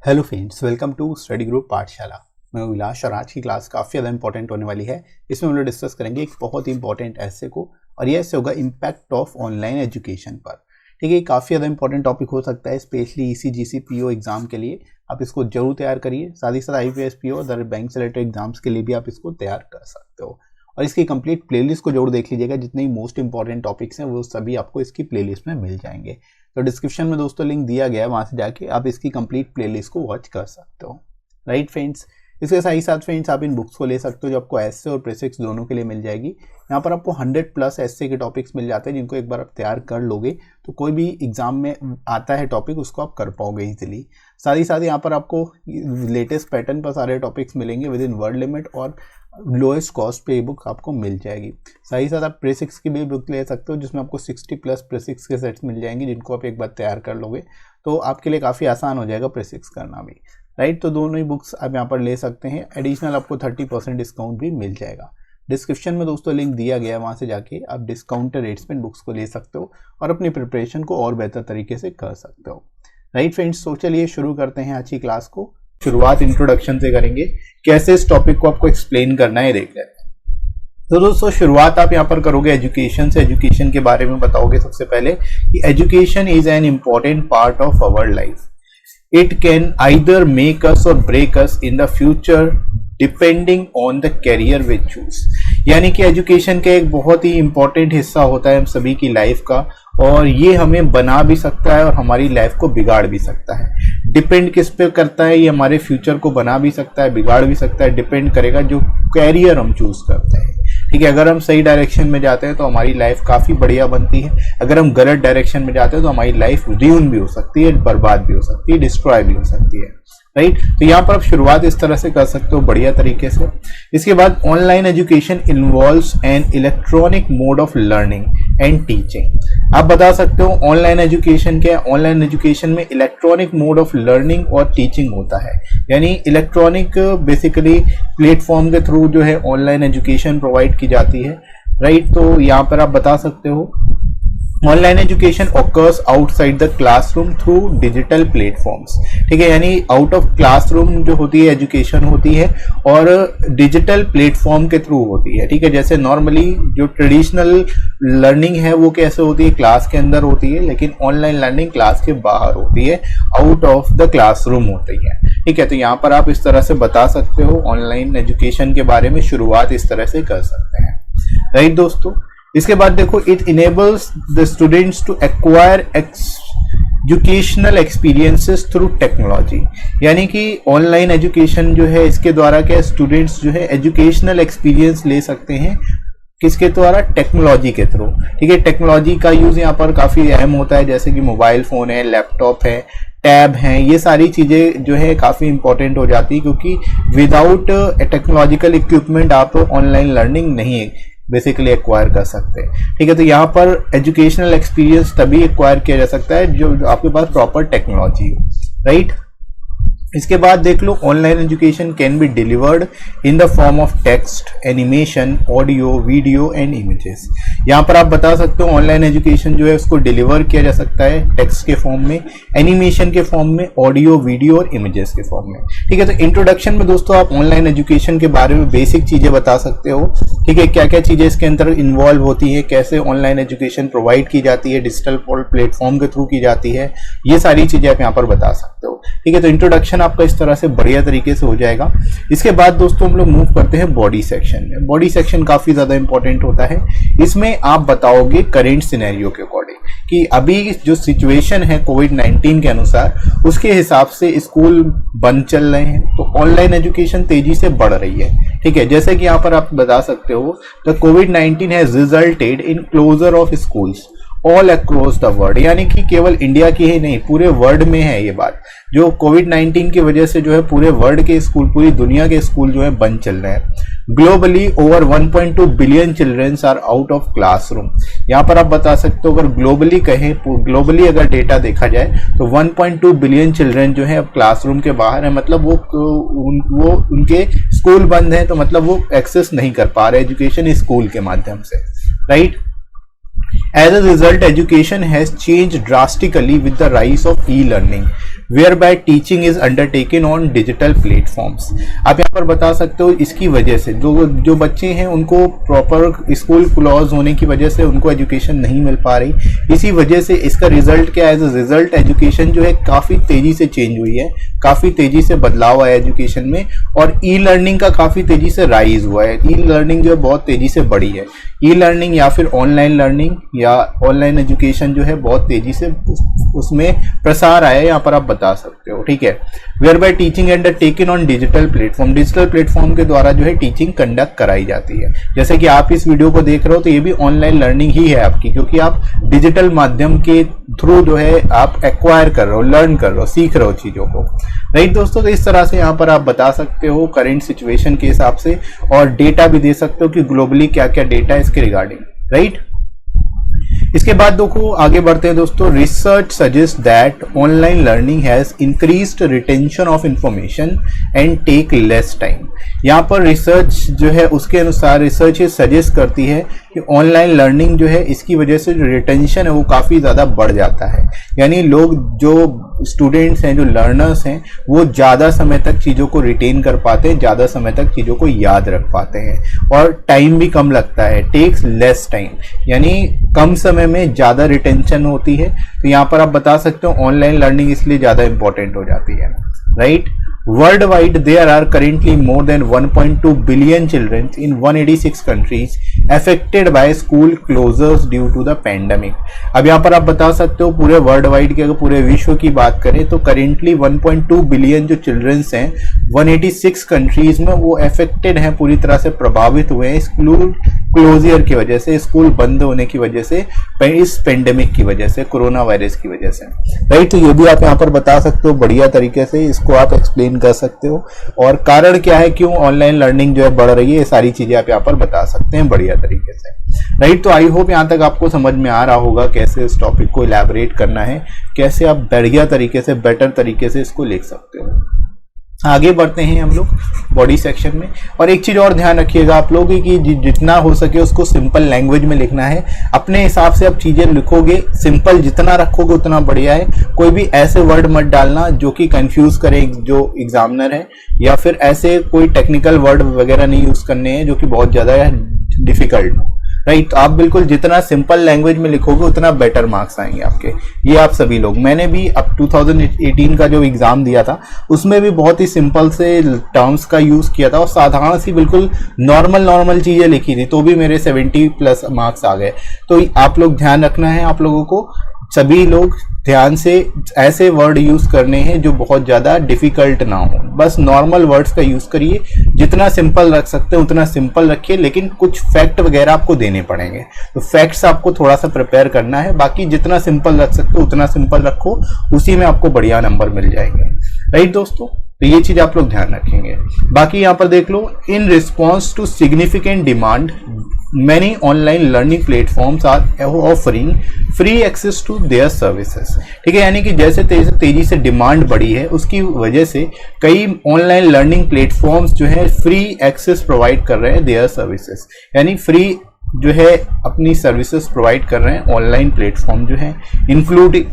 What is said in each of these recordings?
Hello friends, welcome to study group Pathshala. मैं विलास और आज की क्लास काफ़ी ज़्यादा इंपॉर्टेंट होने वाली है। इसमें हम लोग डिस्कस करेंगे एक बहुत ही इंपॉर्टेंट ऐसे को, और ये ऐसे होगा इम्पैक्ट ऑफ ऑनलाइन एजुकेशन पर। ठीक है, काफ़ी ज़्यादा इंपॉर्टेंट टॉपिक हो सकता है, specially EC GC PO exam के लिए आप इसको जरूर तैयार करिए। साथ ही साथ IPS PO अदर बैंक से रिलेटेड एग्जाम्स के लिए भी आप इसको तैयार कर सकते हो। और इसकी कंप्लीट प्लेलिस्ट को जरूर देख लीजिएगा, जितने ही मोस्ट इंपॉर्टेंट टॉपिक्स हैं वो सभी आपको इसकी प्लेलिस्ट में मिल जाएंगे। तो डिस्क्रिप्शन में दोस्तों लिंक दिया गया है, वहां से जाके आप इसकी कंप्लीट प्लेलिस्ट को वॉच कर सकते हो। राइट फ्रेंड्स, इसके साथ ही साथ फ्रेंड्स आप इन बुक्स को ले सकते हो जो आपको एस्से और प्रेसिक्स दोनों के लिए मिल जाएगी। यहाँ पर आपको 100+ एस्से के टॉपिक्स मिल जाते हैं, जिनको एक बार आप तैयार कर लोगे तो कोई भी एग्जाम में आता है टॉपिक उसको आप कर पाओगे इजीली। साथ ही साथ यहाँ पर आपको लेटेस्ट पैटर्न पर सारे टॉपिक्स मिलेंगे विद इन वर्ड लिमिट, और लोएस्ट कॉस्ट पे बुक आपको मिल जाएगी। साथ ही साथ आप प्रेसिक्स की भी बुक ले सकते हो, जिसमें आपको 60+ प्रेसिक्स के सेट्स मिल जाएंगे, जिनको आप एक बार तैयार कर लोगे तो आपके लिए काफ़ी आसान हो जाएगा प्रेसिक्स करना भी। राइट, तो दोनों ही बुक्स आप यहाँ पर ले सकते हैं। एडिशनल आपको 30% डिस्काउंट भी मिल जाएगा। डिस्क्रिप्शन में दोस्तों लिंक दिया गया है, वहाँ से जाके आप डिस्काउंटेड रेट्स में बुक्स को ले सकते हो और अपनी प्रिपरेशन को और बेहतर तरीके से कर सकते हो। राइट फ्रेंड्स, तो चलिए शुरू करते हैं आज की क्लास को। शुरुआत इंट्रोडक्शन से करेंगे, कैसे इस टॉपिक को आपको एक्सप्लेन करना है देख लेते हैं। तो दोस्तों शुरुआत आप यहाँ पर करोगे एजुकेशन से। एजुकेशन के बारे में बताओगे सबसे पहले कि education is an important part of our life. It can either make us or break us in the future depending on the career we choose। यानी कि एजुकेशन का एक बहुत ही इंपॉर्टेंट हिस्सा होता है हम सभी की लाइफ का, और ये हमें बना भी सकता है और हमारी लाइफ को बिगाड़ भी सकता है। डिपेंड किस पे करता है, ये हमारे फ्यूचर को बना भी सकता है, बिगाड़ भी सकता है। डिपेंड करेगा जो कैरियर हम चूज करते हैं। ठीक है, अगर हम सही डायरेक्शन में जाते हैं तो हमारी लाइफ काफ़ी बढ़िया बनती है। अगर हम गलत डायरेक्शन में जाते हैं तो हमारी लाइफ र्यूइन भी हो सकती है, बर्बाद भी हो सकती है, डिस्ट्रॉय भी हो सकती है। राइट, तो यहाँ पर आप शुरुआत इस तरह से कर सकते हो बढ़िया तरीके से। इसके बाद online education involves an electronic mode of learning and teaching. आप बता सकते हो ऑनलाइन एजुकेशन क्या है। ऑनलाइन एजुकेशन में इलेक्ट्रॉनिक मोड ऑफ लर्निंग और टीचिंग होता है, यानी इलेक्ट्रॉनिक बेसिकली प्लेटफॉर्म के थ्रू जो है ऑनलाइन एजुकेशन प्रोवाइड की जाती है। राइट, तो यहाँ पर आप बता सकते हो online education occurs outside the classroom through digital platforms. ठीक है, यानी आउट ऑफ क्लासरूम जो होती है एजुकेशन होती है और डिजिटल प्लेटफॉर्म के थ्रू होती है। ठीक है, जैसे नॉर्मली जो ट्रेडिशनल लर्निंग है वो कैसे होती है, क्लास के अंदर होती है, लेकिन ऑनलाइन लर्निंग क्लास के बाहर होती है, आउट ऑफ द क्लासरूम होती है। ठीक है, तो यहाँ पर आप इस तरह से बता सकते हो ऑनलाइन एजुकेशन के बारे में, शुरुआत इस तरह से कर सकते हैं। राइट दोस्तों, इसके बाद देखो it enables the students to acquire educational experiences through technology. यानी कि ऑनलाइन एजुकेशन जो है इसके द्वारा क्या स्टूडेंट्स जो है एजुकेशनल एक्सपीरियंस ले सकते हैं, किसके द्वारा, टेक्नोलॉजी के थ्रू। ठीक है, टेक्नोलॉजी का यूज यहाँ पर काफी अहम होता है, जैसे कि मोबाइल फोन है, लैपटॉप है, टैब हैं, ये सारी चीजें जो है काफी इंपॉर्टेंट हो जाती है, क्योंकि विदाउट टेक्नोलॉजिकल इक्विपमेंट आप ऑनलाइन लर्निंग नहीं बेसिकली एक्वायर कर सकते हैं। ठीक है, तो यहाँ पर एजुकेशनल एक्सपीरियंस तभी एक्वायर किया जा सकता है जो आपके पास प्रॉपर टेक्नोलॉजी हो। राइट, इसके बाद देख लो online education can be delivered in the form of text, animation, audio, video and images. यहाँ पर आप बता सकते हो ऑनलाइन एजुकेशन जो है उसको डिलीवर किया जा सकता है टेक्स्ट के फॉर्म में, एनिमेशन के फॉर्म में, ऑडियो, वीडियो और इमेजेस के फॉर्म में। ठीक है, तो इंट्रोडक्शन में दोस्तों आप ऑनलाइन एजुकेशन के बारे में बेसिक चीजें बता सकते हो। ठीक है, क्या क्या चीजें इसके अंदर इन्वॉल्व होती है, कैसे ऑनलाइन एजुकेशन प्रोवाइड की जाती है, डिजिटल प्लेटफॉर्म के थ्रू की जाती है, ये सारी चीजें आप यहाँ पर बता सकते हो। ठीक है, तो इंट्रोडक्शन आपका इस तरह से बढ़िया तरीके से हो जाएगा। इसके बाद दोस्तों हम लोग मूव करते हैं बॉडी सेक्शन में। बॉडी सेक्शन काफी ज्यादा इंपॉर्टेंट होता है। इसमें आप बताओगे करेंट सिनेरियो के अकॉर्डिंग कि अभी जो सिचुएशन है कोविड-19 के अनुसार, उसके हिसाब से स्कूल बंद चल रहे हैं, तो ऑनलाइन एजुकेशन तेजी से बढ़ रही है। ठीक है, जैसे कि यहाँ पर आप बता सकते हो द कोविड-19 has resulted in closure of schools all across the world. यानी कि केवल इंडिया की ही नहीं, पूरे वर्ल्ड में है ये बात। जो कोविड-19 की वजह से जो है पूरे वर्ल्ड के स्कूल, पूरी दुनिया के स्कूल जो है बंद चल रहे हैं। Globally over 1.2 billion childrens are out of classroom. यहाँ पर आप बता सकते हो अगर ग्लोबली कहें, ग्लोबली अगर डेटा देखा जाए तो 1.2 बिलियन चिल्ड्रन जो है अब क्लासरूम के बाहर है। मतलब वो उनके स्कूल बंद है, तो मतलब वो एक्सेस नहीं कर पा रहे एजुकेशन स्कूल के माध्यम से। Right, As a result, education has changed drastically with the rise of e-learning। Whereby teaching is undertaken on digital platforms. आप यहाँ पर बता सकते हो इसकी वजह से जो बच्चे हैं उनको प्रॉपर स्कूल क्लोज होने की वजह से उनको एजुकेशन नहीं मिल पा रही, इसी वजह से इसका रिजल्ट क्या है, एज अ रिजल्ट एजुकेशन जो है काफ़ी तेज़ी से चेंज हुई है, काफ़ी तेज़ी से बदलाव आया एजुकेशन में, और ई लर्निंग का काफ़ी तेज़ी से राइज हुआ है। ई लर्निंग जो है बहुत तेज़ी से बढ़ी है। ई लर्निंग या फिर ऑनलाइन लर्निंग या ऑनलाइन एजुकेशन जो है बहुत तेज़ी से उसमें प्रसार आया है, यहाँ पर आप बता सकते हो। ठीक है, whereby teaching undertaken on digital platform, digital platform के द्वारा जो है टीचिंग कंडक्ट कराई जाती है। जैसे कि आप इस वीडियो को देख रहे हो तो ये भी ऑनलाइन लर्निंग ही है आपकी, क्योंकि आप डिजिटल माध्यम के थ्रू जो है आप एक्वायर कर रहे हो, लर्न कर रहे हो, सीख रहे हो चीज़ों को। राइट दोस्तों, तो इस तरह से यहाँ पर आप बता सकते हो करेंट सिचुएशन के हिसाब से, और डेटा भी दे सकते हो कि ग्लोबली क्या क्या डेटा है इसके रिगार्डिंग। राइट, इसके बाद देखो आगे बढ़ते हैं दोस्तों। Research suggest that online learning has increased retention of information and take less time. यहाँ पर रिसर्च जो है उसके अनुसार रिसर्च ये सजेस्ट करती है कि ऑनलाइन लर्निंग जो है इसकी वजह से जो रिटेंशन है वो काफ़ी ज़्यादा बढ़ जाता है, यानी लोग जो स्टूडेंट्स हैं, जो लर्नर्स हैं, वो ज़्यादा समय तक चीज़ों को रिटेन कर पाते हैं, ज़्यादा समय तक चीज़ों को याद रख पाते हैं, और टाइम भी कम लगता है। टेक्स लेस टाइम, यानी कम समय में ज़्यादा रिटेंशन होती है। तो यहाँ पर आप बता सकते हो ऑनलाइन लर्निंग इसलिए ज़्यादा इंपॉर्टेंट हो जाती है। Right, worldwide there are currently more than 1.2 billion children in 186 countries affected by school closures due to the pandemic। अब यहाँ पर आप बता सकते हो पूरे वर्ल्ड वाइड के, अगर पूरे विश्व की बात करें तो करेंटली 1.2 बिलियन जो चिल्ड्रंस हैं 186 कंट्रीज में वो अफेक्टेड हैं, पूरी तरह से प्रभावित हुए हैं स्कूल क्लोजियर की वजह से, स्कूल बंद होने की वजह से, इस पेंडेमिक की वजह से, कोरोना वायरस की वजह से। राइट, तो ये भी आप यहाँ पर बता सकते हो बढ़िया तरीके से, इसको आप एक्सप्लेन कर सकते हो, और कारण क्या है, क्यों ऑनलाइन लर्निंग जो है बढ़ रही है, ये सारी चीजें आप यहाँ पर बता सकते हैं बढ़िया तरीके से। राइट, तो आई होप यहाँ तक आपको समझ में आ रहा होगा कैसे इस टॉपिक को इलैबोरेट करना है, कैसे आप बढ़िया तरीके से, बेटर तरीके से इसको लिख सकते हो। आगे बढ़ते हैं हम लोग बॉडी सेक्शन में, और एक चीज और ध्यान रखिएगा आप लोग कि जितना हो सके उसको सिंपल लैंग्वेज में लिखना है। अपने हिसाब से आप चीजें लिखोगे, सिंपल जितना रखोगे उतना बढ़िया है। कोई भी ऐसे वर्ड मत डालना जो कि कंफ्यूज करे जो एग्जामिनर है, या फिर ऐसे कोई टेक्निकल वर्ड वगैरह नहीं यूज करने हैं जो कि बहुत ज्यादा डिफिकल्ट हो। राइट, आप बिल्कुल जितना सिंपल लैंग्वेज में लिखोगे उतना बेटर मार्क्स आएंगे आपके। ये आप सभी लोग, मैंने भी अब 2018 का जो एग्जाम दिया था उसमें भी बहुत ही सिंपल से टर्म्स का यूज किया था और साधारण सी बिल्कुल नॉर्मल चीजें लिखी थी, तो भी मेरे 70+ मार्क्स आ गए। तो आप लोग ध्यान रखना है, आप लोगों को सभी लोग ध्यान से ऐसे वर्ड यूज करने हैं जो बहुत ज्यादा डिफिकल्ट ना हो, बस नॉर्मल वर्ड्स का यूज करिए। जितना सिंपल रख सकते हैं उतना सिंपल रखिए, लेकिन कुछ फैक्ट वगैरह आपको देने पड़ेंगे, तो फैक्ट्स आपको थोड़ा सा प्रिपेयर करना है। बाकी जितना सिंपल रख सकते हो उतना सिंपल रखो, उसी में आपको बढ़िया नंबर मिल जाएंगे। राइट दोस्तों, तो ये चीज आप लोग ध्यान रखेंगे। बाकी यहाँ पर देख लो, in response to significant demand many online learning platforms are offering free access to their services। ठीक है, यानी कि जैसे तेजी से डिमांड बढ़ी है उसकी वजह से कई ऑनलाइन लर्निंग प्लेटफॉर्म्स जो है फ्री एक्सेस प्रोवाइड कर रहे हैं देयर सर्विसेज, यानी फ्री जो है अपनी सर्विसेज प्रोवाइड कर रहे हैं ऑनलाइन प्लेटफॉर्म जो है, including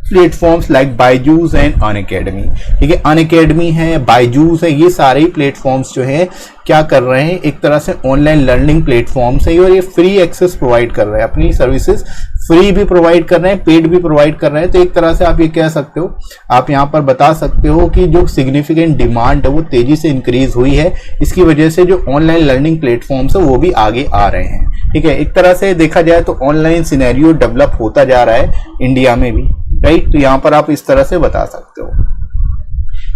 platforms like Byju's and Unacademy. ठीक है, अनअकैडमी है, बायजूस है, ये सारे ही प्लेटफॉर्म्स जो है क्या कर रहे हैं, एक तरह से ऑनलाइन लर्निंग प्लेटफॉर्म्स है और ये फ्री एक्सेस प्रोवाइड कर रहे हैं, अपनी सर्विसेज फ्री भी प्रोवाइड कर रहे हैं, पेड भी प्रोवाइड कर रहे हैं। तो एक तरह से आप ये कह सकते हो, आप यहाँ पर बता सकते हो कि जो सिग्निफिकेंट डिमांड है वो तेजी से इंक्रीज हुई है, इसकी वजह से जो ऑनलाइन लर्निंग प्लेटफॉर्म्स है वो भी आगे आ रहे हैं। ठीक है, एक तरह से देखा जाए तो ऑनलाइन सिनेरियो डेवलप होता जा रहा है इंडिया में भी। राइट, तो यहाँ पर आप इस तरह से बता सकते हो।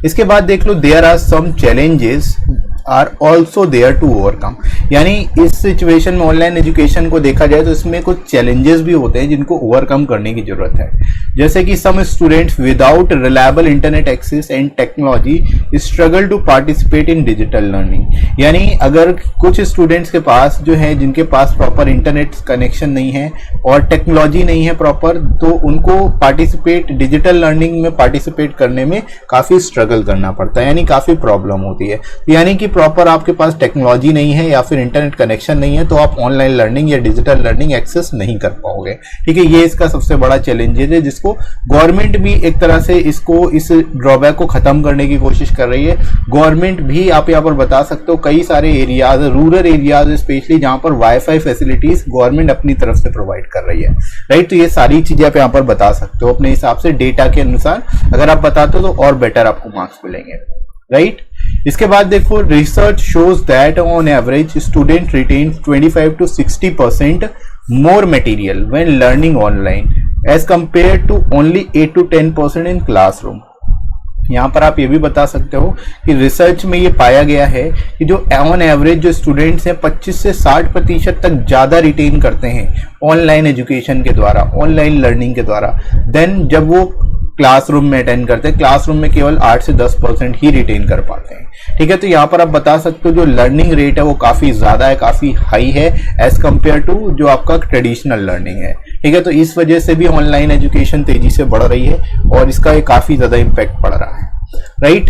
इसके बाद देख लो, there are some challenges are also there to overcome, यानी इस सिचुएशन में ऑनलाइन एजुकेशन को देखा जाए तो इसमें कुछ चैलेंजेस भी होते हैं जिनको ओवरकम करने की जरूरत है। जैसे कि some students without reliable internet access and technology struggle to participate in digital learning. यानी अगर कुछ स्टूडेंट्स के पास जो है, जिनके पास प्रॉपर इंटरनेट कनेक्शन नहीं है और टेक्नोलॉजी नहीं है प्रॉपर, तो उनको पार्टिसिपेट डिजिटल लर्निंग में पार्टिसिपेट करने में काफ़ी स्ट्रगल करना पड़ता है, यानी काफ़ी प्रॉब्लम होती है। यानी कि प्रॉपर आपके पास टेक्नोलॉजी नहीं है या फिर इंटरनेट कनेक्शन नहीं है, तो आप ऑनलाइन लर्निंग या डिजिटल लर्निंग एक्सेस नहीं कर पाओगे। ठीक है, ये इसका सबसे बड़ा चैलेंजेस है, जिसको गवर्नमेंट भी एक तरह से इस ड्रॉबैक को खत्म करने की कोशिश कर रही है। गवर्नमेंट भी आप यहाँ पर बता सकते हो कई सारे एरियाज, रूरल एरियाज स्पेशली, जहाँ पर वाईफाई फैसिलिटीज गवर्नमेंट अपनी तरफ से प्रोवाइड कर रही है, राइट। तो ये सारी चीजें आप यहाँ पर बता सकते हो अपने हिसाब से, डेटा के अनुसार अगर आप बताते हो तो और बेटर आपको मार्क्स मिलेंगे, राइट। इसके बाद देखो, research shows that on average student retain 25 to 60% more material when learning online as compare to only 8 to 10% in classroom. यहाँ पर आप ये भी बता सकते हो कि रिसर्च में ये पाया गया है कि जो ऑन एवरेज जो स्टूडेंट्स हैं 25 से 60% तक ज़्यादा रिटेन करते हैं ऑनलाइन एजुकेशन के द्वारा, ऑनलाइन लर्निंग के द्वारा, देन जब वो क्लासरूम में अटेंड करते हैं। क्लासरूम में केवल 8 से 10% ही रिटेन कर पाते हैं। ठीक है, तो यहाँ पर आप बता सकते हो जो लर्निंग रेट है वो काफ़ी ज़्यादा है, काफ़ी हाई है एज कंपेयर टू जो आपका ट्रेडिशनल लर्निंग है। ठीक है, तो इस वजह से भी ऑनलाइन एजुकेशन तेजी से बढ़ रही है और इसका एक काफ़ी ज़्यादा इम्पैक्ट पड़ रहा है, राइट।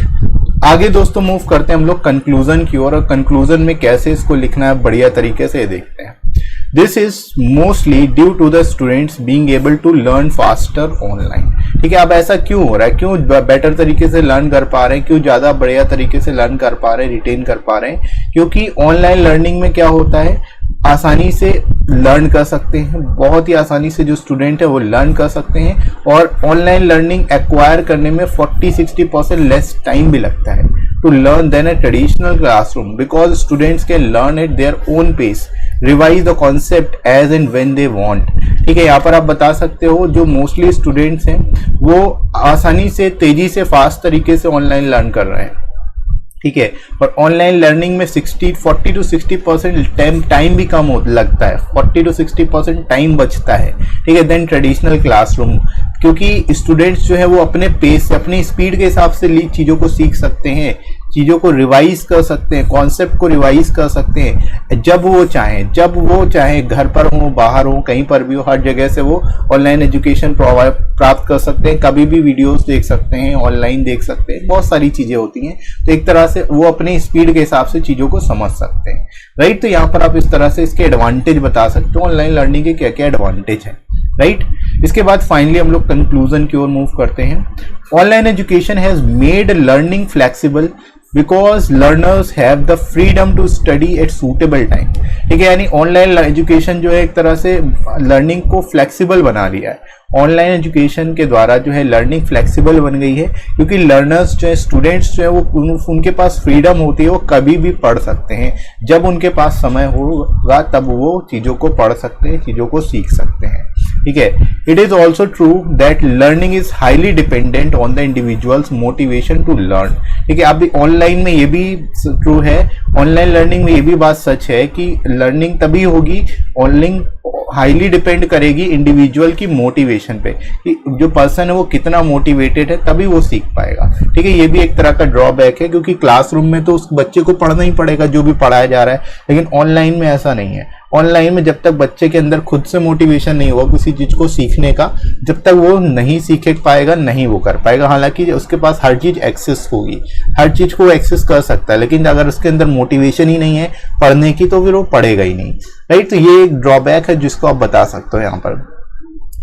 आगे दोस्तों मूव करते हैं हम लोग कंक्लूजन की ओर, और कंक्लूजन में कैसे इसको लिखना है बढ़िया तरीके से देखते हैं। This is mostly due to the students being able to learn faster online। ठीक है, अब ऐसा क्यों हो रहा है, क्यों बेटर तरीके से लर्न कर पा रहे हैं, क्यों ज़्यादा बढ़िया तरीके से लर्न कर पा रहे हैं, रिटेन कर पा रहे हैं? क्योंकि ऑनलाइन लर्निंग में क्या होता है, आसानी से लर्न कर सकते हैं, बहुत ही आसानी से जो स्टूडेंट है वो लर्न कर सकते हैं, और ऑनलाइन लर्निंग एक्वायर करने में 40-60% लेस टाइम भी लगता है to learn than a traditional classroom, because students can learn at their own pace, revise the concept as and when they want. ठीक है, यहाँ पर आप बता सकते हो जो मोस्टली स्टूडेंट्स हैं वो आसानी से, तेजी से, फास्ट तरीके से ऑनलाइन लर्न कर रहे हैं। ठीक है, और ऑनलाइन लर्निंग में 40 to 60% टाइम भी कम लगता है, 40 to 60% टाइम बचता है। ठीक है, देन ट्रेडिशनल क्लासरूम, क्योंकि स्टूडेंट्स जो है वो अपने पेस से, अपनी स्पीड के हिसाब से चीज़ों को सीख सकते हैं, चीज़ों को रिवाइज कर सकते हैं, कॉन्सेप्ट को रिवाइज कर सकते हैं जब वो चाहें, घर पर हो, बाहर हो, कहीं पर भी हो, हर जगह से वो ऑनलाइन एजुकेशन प्राप्त कर सकते हैं। कभी भी वीडियोस देख सकते हैं, ऑनलाइन देख सकते हैं, बहुत सारी चीज़ें होती हैं। तो एक तरह से वो अपने स्पीड के हिसाब से चीज़ों को समझ सकते हैं, राइट। तो यहाँ पर आप इस तरह से इसके एडवांटेज बता सकते हो, ऑनलाइन लर्निंग के क्या क्या एडवांटेज है, राइट। इसके बाद फाइनली हम लोग कंक्लूजन की ओर मूव करते हैं। Online education has made learning flexible because learners have the freedom to study at suitable time. ठीक है, यानी ऑनलाइन एजुकेशन जो है एक तरह से लर्निंग को फ्लेक्सिबल बना लिया है। ऑनलाइन एजुकेशन के द्वारा जो है लर्निंग फ्लेक्सिबल बन गई है, क्योंकि लर्नर्स जो है, स्टूडेंट्स जो है वो उनके पास फ्रीडम होती है, वो कभी भी पढ़ सकते हैं, जब उनके पास समय होगा तब वो चीज़ों को पढ़ सकते हैं, चीज़ों को सीख सकते हैं। ठीक है, it is also true that learning is highly dependent on the individual's motivation to learn. ठीक है, अभी ऑनलाइन में ये भी ट्रू है, ऑनलाइन लर्निंग में ये भी बात सच है कि लर्निंग तभी होगी, ऑनलाइन हाईली डिपेंड करेगी इंडिविजुअल की मोटिवेशन पे, कि जो पर्सन है वो कितना मोटिवेटेड है, तभी वो सीख पाएगा। ठीक है, ये भी एक तरह का ड्रॉबैक है, क्योंकि क्लासरूम में तो उस बच्चे को पढ़ना ही पड़ेगा जो भी पढ़ाया जा रहा है, लेकिन ऑनलाइन में ऐसा नहीं है। ऑनलाइन में जब तक बच्चे के अंदर खुद से मोटिवेशन नहीं होगा किसी चीज़ को सीखने का, जब तक वो नहीं सीख पाएगा, नहीं वो कर पाएगा। हालांकि उसके पास हर चीज़ एक्सेस होगी, हर चीज़ को एक्सेस कर सकता है, लेकिन अगर उसके अंदर मोटिवेशन ही नहीं है पढ़ने की, तो फिर वो पढ़ेगा ही नहीं, राइट। तो ये एक ड्रॉबैक है जिसको आप बता सकते हो यहाँ पर।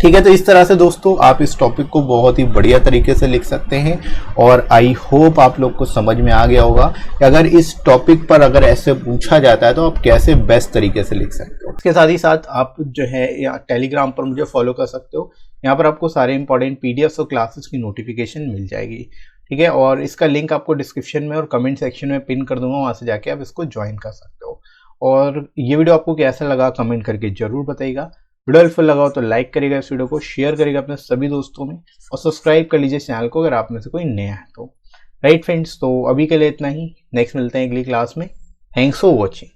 ठीक है, तो इस तरह से दोस्तों आप इस टॉपिक को बहुत ही बढ़िया तरीके से लिख सकते हैं, और आई होप आप लोग को समझ में आ गया होगा कि अगर इस टॉपिक पर अगर ऐसे पूछा जाता है तो आप कैसे बेस्ट तरीके से लिख सकते हो। इसके साथ ही साथ आप जो है या टेलीग्राम पर मुझे फॉलो कर सकते हो, यहाँ पर आपको सारे इंपॉर्टेंट पीडीएफ्स और क्लासेस की नोटिफिकेशन मिल जाएगी। ठीक है, और इसका लिंक आपको डिस्क्रिप्शन में और कमेंट सेक्शन में पिन कर दूंगा, वहाँ से जाके आप इसको ज्वाइन कर सकते हो। और ये वीडियो आपको कैसा लगा कमेंट करके जरूर बताइएगा। वीडियो हेल्पफुल लगा हो तो लाइक करिएगा, इस वीडियो को शेयर करिएगा अपने सभी दोस्तों में, और सब्सक्राइब कर लीजिए चैनल को अगर आप में से कोई नया है तो। राइट फ्रेंड्स, तो अभी के लिए इतना ही, नेक्स्ट मिलते हैं अगली क्लास में। Thanks for watching.